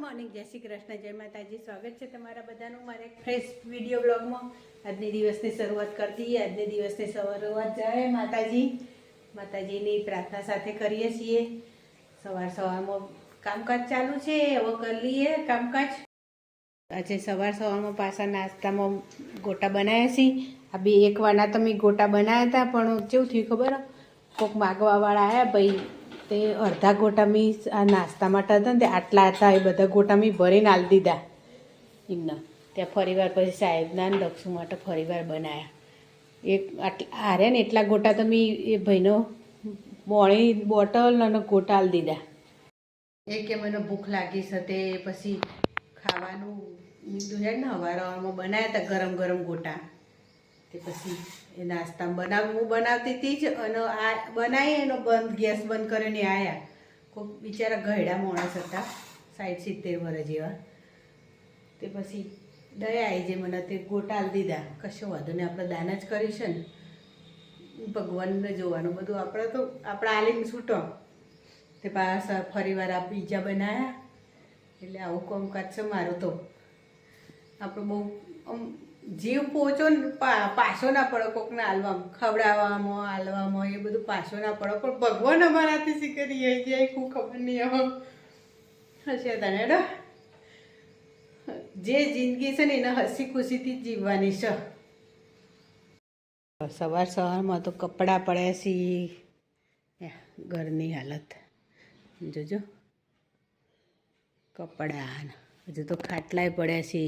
Morning, જય શ્રી કૃષ્ણ, જય માતાજી. સ્વાગત છે તમારા બધાનું મારા એક ફ્રેશ વિડીયો બ્લોગમાં. આજની દિવસની શરૂઆત કરતી આજની દિવસની શરૂઆત જાય માતાજીની પ્રાર્થના સાથે કરીએ છીએ. સવારમાં કામકાજ ચાલુ છે, હવે કરી લઈએ કામકાજ. આજે સવારમાં પાછા નાસ્તામાં ગોટા બનાવ્યા છીએ. આ બે એક વારના તો મેં ગોટા બનાવ્યા હતા, પણ કેવું થયું ખબર, કોઈક માગવાવાળા આવ્યા ભાઈ, તે અડધા ગોટા મેં આ નાસ્તા માટે હતા ને તે આટલા હતા, એ બધા ગોટા મેં ભરીને આલી દીધા એમને. ત્યાં ફરીવાર પછી સાહેબના ને દક્ષુ માટે ફરીવાર બનાવ્યા. એક આટલા હાર્યા ને એટલા ગોટા તો મેં એ ભાઈનો પાણી બોટલ અને ગોટા આલી દીધા. એ કે મને ભૂખ લાગી છે, તે પછી ખાવાનું મીઠું છે ને હવારમાં બનાવ્યા હતા ગરમ ગરમ ગોટા. તે પછી એ નાસ્તા હું બનાવતી હતી જ, અને આ બનાવી એનો ગેસ બંધ કરીને આવ્યા. કોઈ બિચારા ગયડા માણસ હતા, 60-70 વર્ષ જેવા. તે પછી દયા આવી જે મને તે ગોટા આલી દીધા. કશો વાંધો નહીં, આપણે દાન જ કરી છે ને, ભગવાનને જોવાનું બધું. આપણે તો આપણા આલીને છૂટો. તે પાછા ફરીવાર આ પીઝા બનાવ્યા. એટલે આવું કામકાજ છે મારું તો. આપણે બહુ જીવ પહોંચો ને પાછો ના પડે કોકને હાલવામાં એ બધું પાછો ના પડે. પણ ભગવાન અમારાથી શીખરી જાય ખૂબ ખબર નહીં હવે હશે તને. જે જિંદગી છે ને એને હસી ખુશીથી જ જીવવાની છે. સવારમાં તો કપડાં પડ્યા છે, ઘરની હાલત જોજો. કપડાં હજુ તો ખાટલાય પડ્યા છે.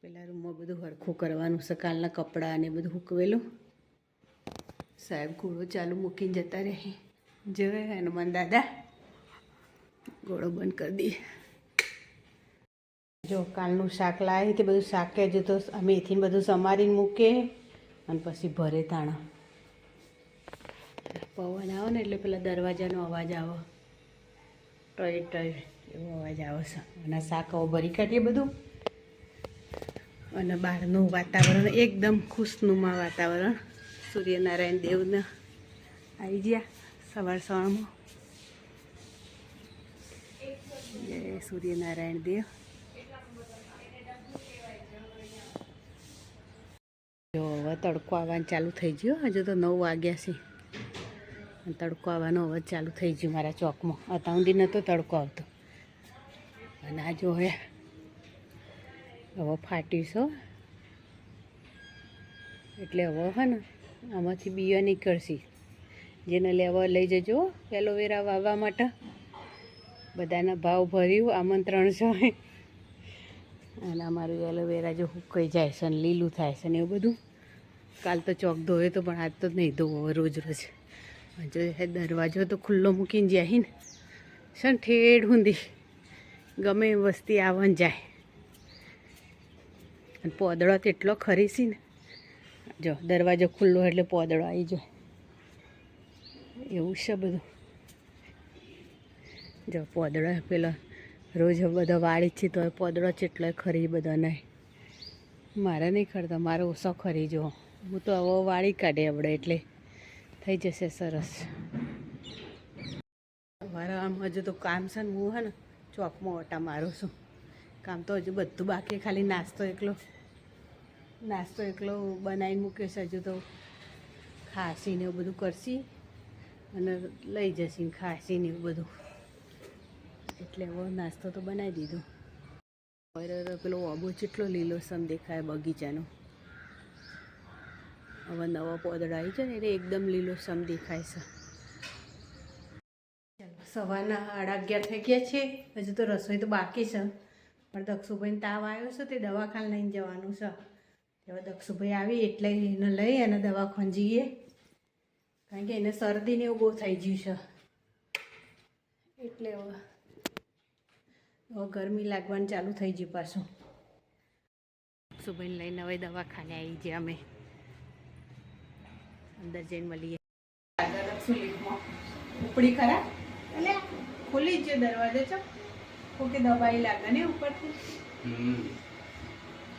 પેલા રૂમમાં બધું હરખું કરવાનું છે, કાલના કપડાં ને બધું સૂકવેલું. સાહેબ ઘોડો ચાલુ મૂકીને જતા રહે. જો હનુમાન દાદા ઘોડો બંધ કરી દઈએ. જો કાલનું શાક લાવી તે બધું શાક હજુ તો મેથી બધું સમારીને મૂકે, અને પછી ભરે તાણા. પવન આવે ને એટલે પેલા દરવાજાનો અવાજ આવે, ટોય ટોય એવો અવાજ આવે છે. અને શાક હવે ભરી કાઢીએ બધું. અને બહારનું વાતાવરણ એકદમ ખુશનુમા વાતાવરણ. સૂર્યનારાયણ દેવને આવી ગયા સવારમાં. જય સૂર્યનારાયણ દેવ. જો હવે તડકો આવવાનું ચાલુ થઈ ગયો. હજુ તો 9 વાગ્યા છે, તડકો આવવાનો હવે ચાલુ થઈ ગયો મારા ચોકમાં. અત્યાર સુધી નહોતો તડકો આવતો. અને આ જો હવે ફાટ્યું છે, એટલે હવે હે ને આમાંથી બીયા નીકળશે. જેને લેવા લઈ જજો એલોવેરા વાવવા માટે. બધાના ભાવ ભર્યું, આમંત્રણ છે. અને અમારું એલોવેરા જો સુકાઈ જાય છે ને લીલું થાય છે ને એવું બધું. કાલ તો ચોક ધોયો તો, પણ આજ તો નહીં ધોવો રોજ રોજ. જો દરવાજો તો ખુલ્લો મૂકીને જાય ને છે ને ઠેઠ ઊંધી ગમે એ વસ્તી આવન જાય. અને પોદળો તો એટલો ખરીશી ને, જો દરવાજો ખુલ્લો એટલે પોદળો આવી જાય એવું છે બધું. જો પોદળો પેલા રોજ બધા વાળી છે તો પોદળો જેટલો ખરી બધા નહીં. મારે નહીં ખરતા, મારે ઓછો ખરી જો. હું તો હવે વાળી કાઢે આપણે એટલે થઈ જશે સરસ. મારે આમ હજુ તો કામ છે ને, હું હે ને ચોકમાં ઓટા મારું છું. કામ તો હજુ બધું બાકી, ખાલી નાસ્તો એકલો બનાવીને મૂક્યો છે. હજુ તો ખાસીને એવું બધું કરશી અને લઈ જશી ખાસીને એવું બધું. એટલે હવે નાસ્તો તો બનાવી દીધો. પેલો ઓબો જેટલો લીલોસમ દેખાય બગીચાનો. હવે નવા પોદળા આવી છે ને એટલે એકદમ લીલોસમ દેખાય છે. સવારના 11:30 થઈ ગયા છે. હજુ તો રસોઈ તો બાકી છે, પણ દક્ષુભાઈને તાવ આવ્યો છે તે દવાખાને લઈને જવાનું છે. હવે દક્ષુભાઈ આવી એટલે એને લઈ અને દવાખાને જઈએ, કારણ કે એને શરદીને એવું બહુ થઈ ગયું છે. એટલે હવે ગરમી લાગવાનું ચાલુ થઈ ગયું પાછું. દક્ષુભાઈને લઈને હવે દવાખાને આવી ગયા. અમે અંદર જઈને મળીએ. ઉપડી ખરા એટલે ખુલી જ દરવાજો છે. કોકે દબાઈ લાગે ને ઉપરથી.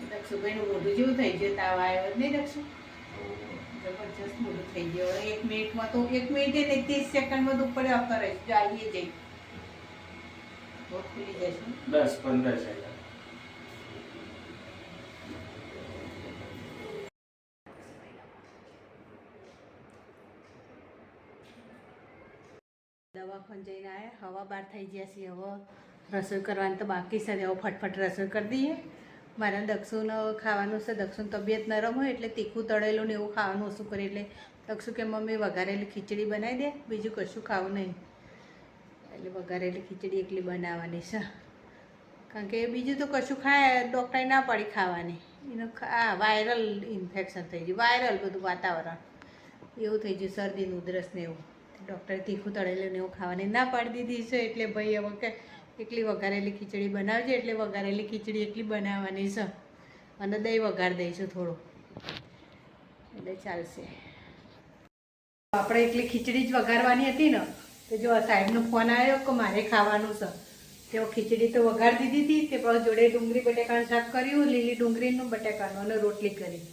દક્ષુભાઈનું મોઢું જેવું થઈ ગયું, તાવ આવ્યો જ નહીં દક્ષુ? જબરજસ્ત મોઢું થઈ ગયું. 1 મિનિટમાં તો 1 મિનિટે ને 30 સેકન્ડમાં તો ઉપર કરે ચાલીએ જઈ. લોટ ખુલી જશે 10-15 સેકન્ડ. દવાખાને જઈને આવ્યા, હવા બહાર થઈ ગયા છીએ. હવે રસોઈ કરવાની તો બાકી છે, હવે ફટફટ રસોઈ કરી દઈએ. મારા દક્ષુને ખાવાનું છે. દક્ષુની તબિયત નરમ હોય એટલે તીખું તળેલું ને એવું ખાવાનું ઓછું કરે. એટલે દક્ષુ કે મમ્મી વઘારેલી ખીચડી બનાવી દે, બીજું કશું ખાવું નહીં. એટલે વઘારેલી ખીચડી એકલી બનાવવાની છે, કારણ કે બીજું તો કશું ખાય ડૉક્ટરે ના પડી ખાવાની. એનો વાયરલ ઇન્ફેક્શન થઈ ગયું, વાયરલ બધું વાતાવરણ એવું થઈ ગયું, શરદીનું ઉધરસ ને એવું. ડૉક્ટરે તીખું તળેલું ને એવું ખાવાની ના પાડી દીધી છે. એટલે ભાઈ હવે કે એકલી વઘારેલી ખીચડી બનાવજે, એટલે વઘારેલી ખીચડી એકલી બનાવવાની છે અને દહીં વઘાર દઈશું થોડું, એટલે ચાલશે. આપણે એકલી ખીચડી જ વઘારવાની હતી ને, તો જો સાહેબનો ફોન આવ્યો કે મારે ખાવાનું છે. તેઓ ખીચડી તો વઘારી દીધી હતી, તે પછી જોડે ડુંગળી બટેકાનું શાક કર્યું, લીલી ડુંગળીનું બટેકાનું, અને રોટલી કરી.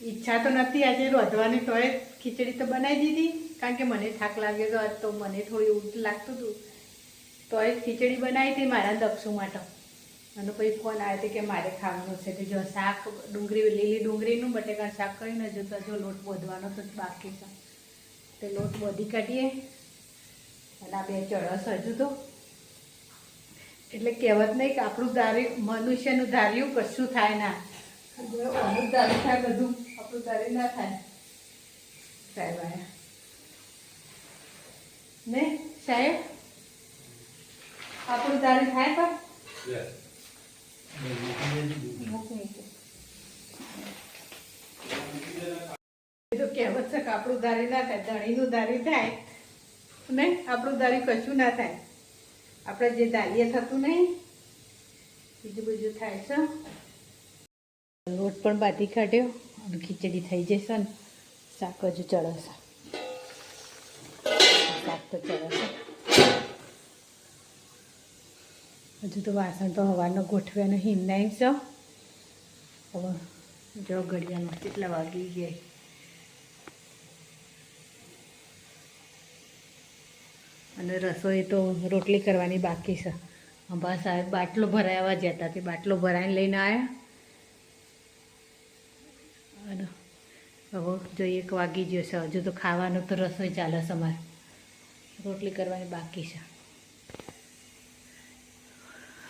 ઈચ્છા તો નથી આજે રોધવાની, તોય ખીચડી તો બનાવી દીધી, કારણ કે મને થાક લાગ્યો હતો આજ, તો મને થોડું એવું લાગતું હતું, તોય ખીચડી બનાવી હતી મારા દક્ષુ માટે. અને પછી ફોન આવ્યો હતો કે મારે ખાવાનું છે. તો જો શાક લીલી ડુંગળીનું બટેકાનું શાક કરીને જો લોટ બોધવાનો તો બાકી છે, તે લોટ બોધી કાઢીએ. અને આ 2 ચરસ હજુ તો, એટલે કહેવત નહીં કે આપણું મનુષ્યનું ધાર્યું કશું થાય ના. અમુક ધાર્યું થાય, બધું આપણું ધાર્યું ના થાય. સાહેબ આયા ને, સાહેબ આપણું ધાર્યું થાય પણ તો કહેવત છે કે આપણું ધારી ના થાય, ધણીનું ધારી થાય ને આપણું ધારી કશું ના થાય. આપણે જે ધારીએ થતું નહીં, બીજું થાય છે. લોટ પણ બાંધી કાઢ્યો અને ખીચડી થઈ જશે ને શાક હજુ ચડશે. શાક તો ચડશે. હજુ તો વાસણ તો હવાનો ગોઠવ્યાનો હિમનાઈ છે. હવે જો ઘડિયાળમાં કેટલા વાગી ગયા. અને રસોઈ તો રોટલી કરવાની બાકી છે. અંબા સાહેબ બાટલો ભરાવા જતા, તે બાટલો ભરાઈને લઈને આવ્યા. અને હવે જોઈએ 1 વાગી ગયો છે. હજુ તો ખાવાનું તો રસોઈ ચાલે છે અમારે, રોટલી કરવાની બાકી છે.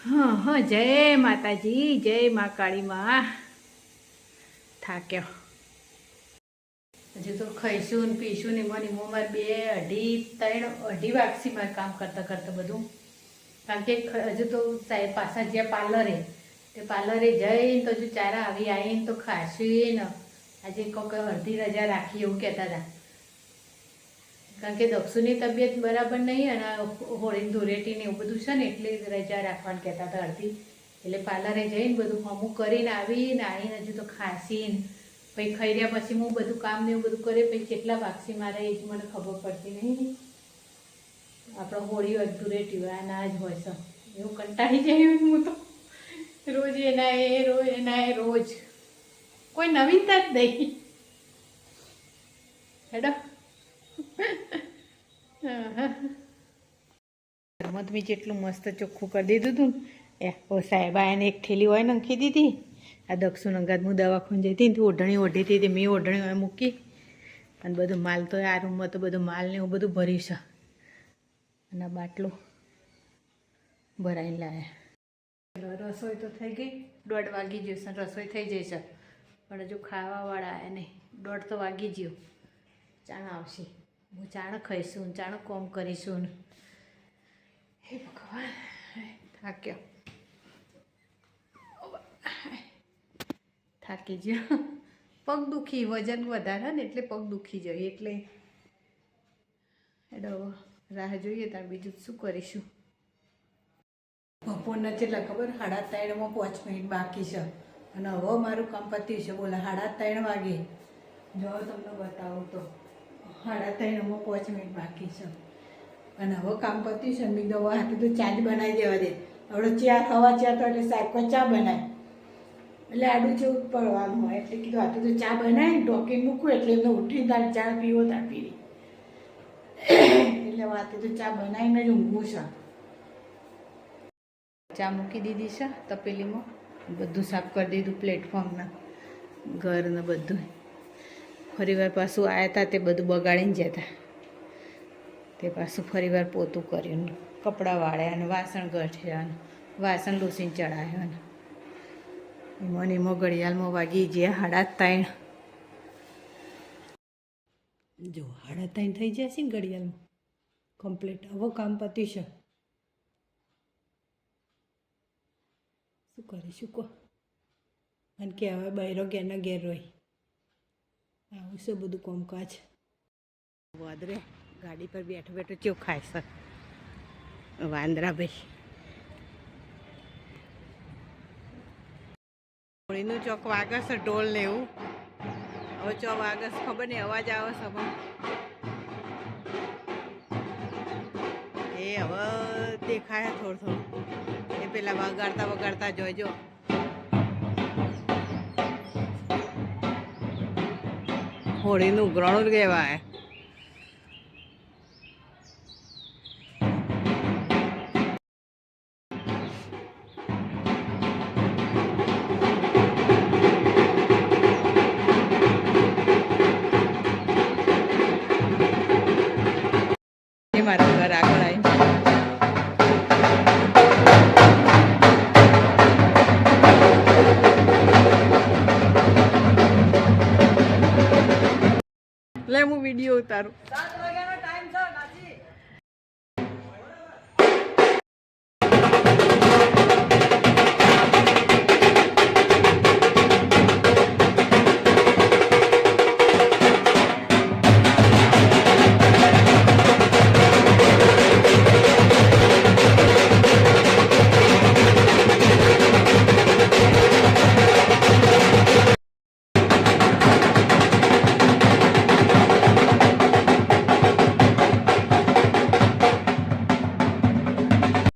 હા, જય માતાજી, જય મા કાળી માં. થાક્યો. હજુ તો ખાઈશું ને પીશું ને મને મારે 2-2.5 વાગશે મારે કામ કરતાં કરતાં બધું. કારણ કે હજુ તો સાહેબ પાછા જ્યાં પાર્લરે, તે પાર્લરે જઈને તો હજુ ચારા આવીને તો ખાશું ને. આજે કોઈક અડધી રજા રાખી એવું કહેતા હતા, કારણ કે દક્ષુની તબિયત બરાબર નહીં અને હોળી ધૂળેટી ને એવું બધું છે ને, એટલે રજા રાખવાનું કહેતા હતા અડધી. એટલે પાર્લરે જઈને બધું હમું કરીને આવીને હજુ તો ખાસીને પછી ખાઈ રહ્યા પછી હું બધું કામ ને એવું બધું કરે, પછી કેટલા વાગશે મારે એ જ મને ખબર પડતી નહીં. આપણે હોળી હોય ધૂળેટી હોય ના જ હોય છે, એવું કંટાળી જાય હું તો. રોજ રોજ કોઈ નવીનતા જ નહીં. હેડો ઘરમાં મેં જેટલું મસ્ત ચોખ્ખું કરી દીધું હતું ને, સાહેબ આને એક થેલી હોય નાખી દીધી. આ દક્ષુન અંગાત હું દવાખાને જતી ને તો ઓઢણી ઓઢી હતી, મેં ઓઢણી મૂકી. અને બધું માલ તો આ રૂમમાં તો બધું માલ ને એવું બધું ભર્યું છે. અને બાટલો ભરાઈને લાવ્યા. રસોઈ તો થઈ ગઈ, 1:30 વાગી ગયો છે, રસોઈ થઈ જશે. પણ હજુ ખાવાવાળા આવ્યા નહીં. 1:30 તો વાગી ગયો. ચાણ આવશે, હું ચાણ ખાઈશું, ચાણ કોમ કરીશું ને. હે ભગવાન, થાક્યો, થાકી ગયો. પગ દુખી, વજન વધારે ને એટલે પગ દુખી જાય. એટલે એડો રાહ જોઈએ ત્યારે બીજું શું કરીશું. બપોરના કેટલા ખબર, 3:30 5 મિનિટ બાકી છે. અને હવે મારું કામ પત્યું છે. બોલે 3:30 વાગે જો તમને બતાવું તો 3:30 5 મિનિટ બાકી છે. અને હવે કામ પત્યું છે. મેં દવા હાથે તો ચા જ બનાવી દેવા દે. હવે ચા ખાવા ચા તો એટલે સાહેબ ચા બનાય એટલે આડું જેવું પડવાનું હોય. એટલે કીધું હાથે તો ચા બનાવી ઢોકી મૂકું એટલે એમને ઉઠી તાર ચા પીવો તાર પીવી. એટલે વાતે તો ચા બનાવીને જ ઊંઘવું છે. ચા મૂકી દીધી છે તપેલીમાં, બધું સાફ કરી દીધું પ્લેટફોર્મના ઘર ને બધું. ફરીવાર પાછું આવ્યા હતા તે બધું બગાડીને જતા, તે પાછું ફરીવાર પોતું કર્યું, કપડાં વાળ્યા અને વાસણ ગઠ્યા અને વાસણ લૂસીને ચડાવ્યા અને એમાં ઘડિયાળમાં વાગી ગયા 3:30. જો 3:30 થઈ જશે ને ઘડિયાળમાં કમ્પ્લીટ. હવે કામ પત્યું છે, શું કરીશું કહો. અને કે હવે બૈરો ઘેરના ઘેર રહી આવું છે બધું કામકાજ. વાદરે ગાડી પર બેઠો બેઠો ચેવું ખાય છે વાંદરાભાઈ. હોળીનું ચોક વાગે છે ઢોલ ને એવું. હવે ચો વાગે છે ખબર નહીં, અવાજ આવે છે હવે. એ હવે દેખાય થોડું થોડું. એ પેલા વગાડતા વગાડતા જોઈજો. હોળીનું ઉઘરાણું કહેવાય. મારા ઘર આગળ આવી લે હું વિડીયો ઉતારું.